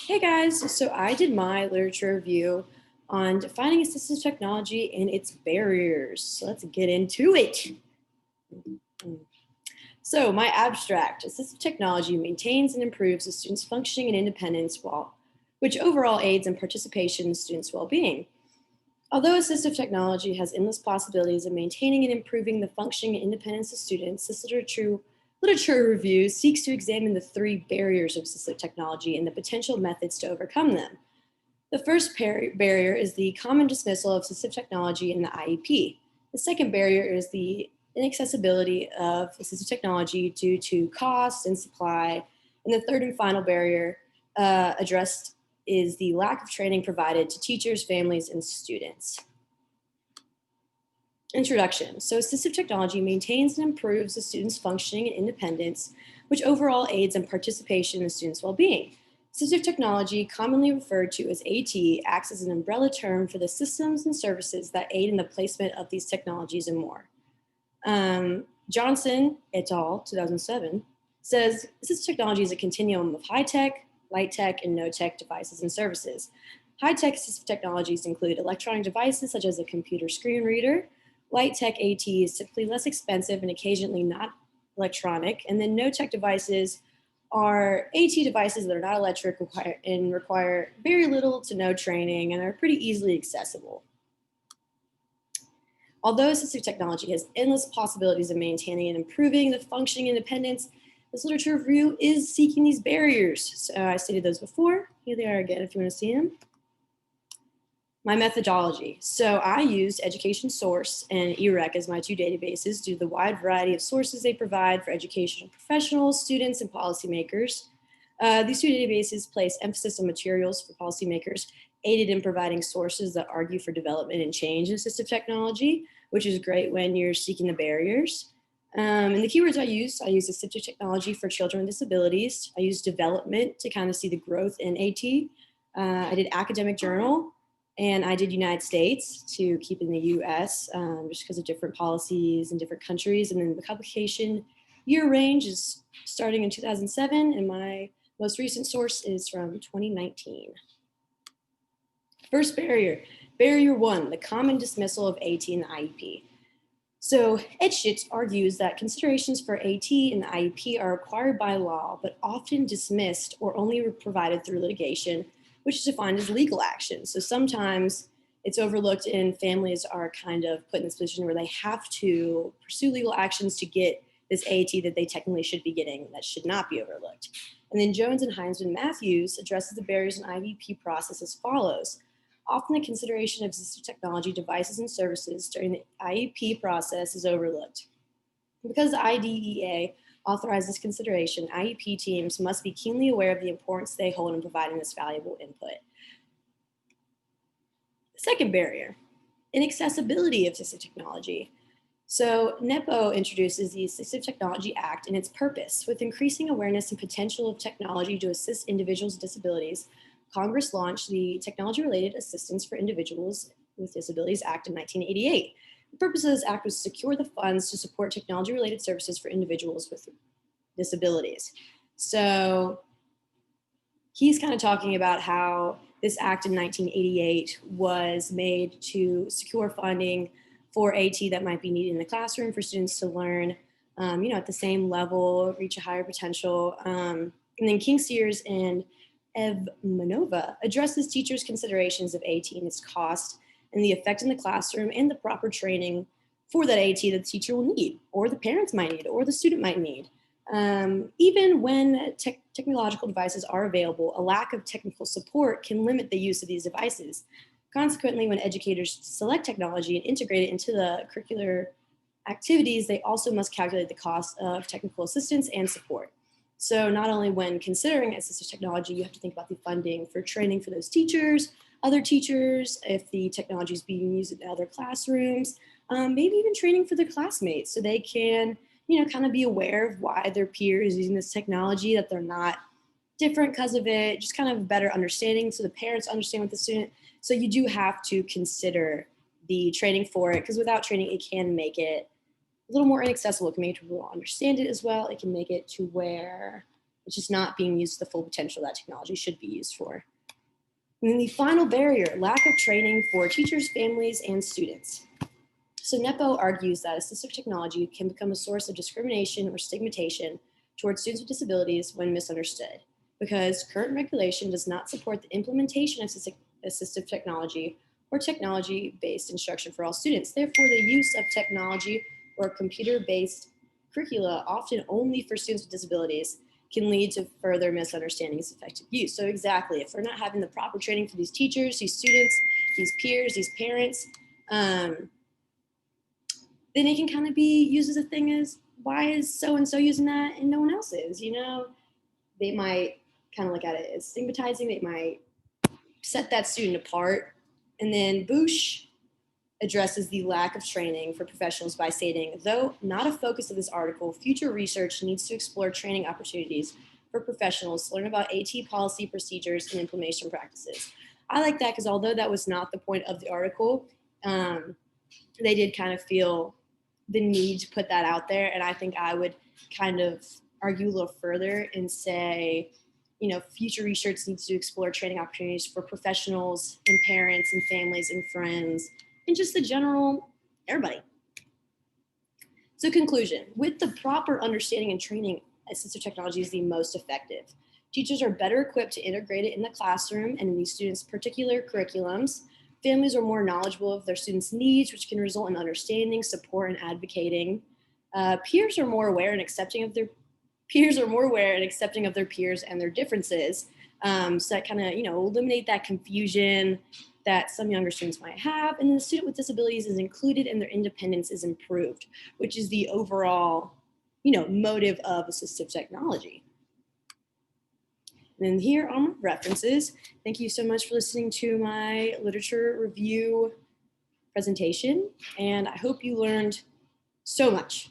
Hey guys, so I did my literature review on defining assistive technology and its barriers. So let's get into it. So my abstract, assistive technology maintains and improves the students' functioning and independence which overall aids in participation in students' well-being. Although assistive technology has endless possibilities of maintaining and improving the functioning and independence of students, this literature review seeks to examine the three barriers of assistive technology and the potential methods to overcome them. The first barrier is the common dismissal of assistive technology in the IEP. The second barrier is the inaccessibility of assistive technology due to cost and supply. And the third and final barrier addressed is the lack of training provided to teachers, families, and students. Introduction. So assistive technology maintains and improves the student's functioning and independence, which overall aids in participation in the student's well-being. Assistive technology, commonly referred to as AT, acts as an umbrella term for the systems and services that aid in the placement of these technologies and more. Johnson et al., 2007, says assistive technology is a continuum of high-tech, light-tech, and no-tech devices and services. High-tech assistive technologies include electronic devices such as a computer screen reader. Light-tech AT is typically less expensive and occasionally not electronic. And then no-tech devices are AT devices that are not electric and require very little to no training and are pretty easily accessible. Although assistive technology has endless possibilities of maintaining and improving the functioning independence, this literature review is seeking these barriers. So I stated those before. Here they are again if you want to see them. My methodology. So I used Education Source and EREC as my two databases due to the wide variety of sources they provide for educational professionals, students, and policymakers. These two databases place emphasis on materials for policymakers, aided in providing sources that argue for development and change in assistive technology, which is great when you're seeking the barriers. And the keywords I used assistive technology for children with disabilities. I used development to kind of see the growth in AT. I did academic journal, and I did United States to keep in the US just because of different policies in different countries. And then the publication year range is starting in 2007, and my most recent source is from 2019. First barrier, barrier one, the common dismissal of AT in the IEP. So Edschitz argues that considerations for AT in the IEP are required by law, but often dismissed or only provided through litigation, which is defined as legal action. So sometimes it's overlooked and families are kind of put in this position where they have to pursue legal actions to get this AT that they technically should be getting. That should not be overlooked. And then Jones and Heinzman Matthews addresses the barriers in IEP process as follows. Often the consideration of assistive technology devices and services during the IEP process is overlooked. Because the IDEA authorizes consideration, IEP teams must be keenly aware of the importance they hold in providing this valuable input. The second barrier, inaccessibility of assistive technology. So NEPO introduces the Assistive Technology Act and its purpose. With increasing awareness and potential of technology to assist individuals with disabilities, Congress launched the Technology-Related Assistance for Individuals with Disabilities Act in 1988. The purpose of this act was to secure the funds to support technology-related services for individuals with disabilities. So he's kind of talking about how this act in 1988 was made to secure funding for AT that might be needed in the classroom for students to learn, at the same level, reach a higher potential. And then King Sears and Ev Manova addresses teachers' considerations of AT and its cost and the effect in the classroom and the proper training for that AT that the teacher will need, or the parents might need, or the student might need. Even when technological devices are available, a lack of technical support can limit the use of these devices. Consequently, when educators select technology and integrate it into the curricular activities, they also must calculate the cost of technical assistance and support. So not only when considering assistive technology, you have to think about the funding for training for those teachers, other teachers, if the technology is being used in other classrooms, maybe even training for their classmates so they can, kind of be aware of why their peer is using this technology, that they're not different because of it, just kind of a better understanding so the parents understand what the student. So you do have to consider the training for it, because without training, it can make it a little more inaccessible. It can make people understand it as well. It can make it to where It's just not being used to the full potential that technology should be used for. And then the final barrier, lack of training for teachers, families, and students. So NEPO argues that assistive technology can become a source of discrimination or stigmatization towards students with disabilities when misunderstood, because current regulation does not support the implementation of assistive technology or technology-based instruction for all students. Therefore, the use of technology or computer-based curricula, often only for students with disabilities, can lead to further misunderstandings of effective use. So exactly, if we're not having the proper training for these teachers, these students, these peers, these parents, then it can kind of be used as a thing as, why is so-and-so using that and no one else is, you know? They might kind of look at it as stigmatizing. They might set that student apart. And then Bush addresses the lack of training for professionals by stating, though not a focus of this article, future research needs to explore training opportunities for professionals to learn about AT policy procedures and implementation practices. I like that because although that was not the point of the article, they did kind of feel the need to put that out there. And I think I would kind of argue a little further and say, you know, future research needs to explore training opportunities for professionals and parents and families and friends and just the general everybody. So conclusion, with the proper understanding and training, assistive technology is the most effective. Teachers are better equipped to integrate it in the classroom and in these students' particular curriculums. Families are more knowledgeable of their students' needs, which can result in understanding, support, and advocating. Peers are more aware and accepting of their peers and their differences. So that kind of, you know, eliminate that confusion that some younger students might have. And then the student with disabilities is included and their independence is improved, which is the overall, you know, motive of assistive technology. And then here are my references. Thank you so much for listening to my literature review presentation. And I hope you learned so much.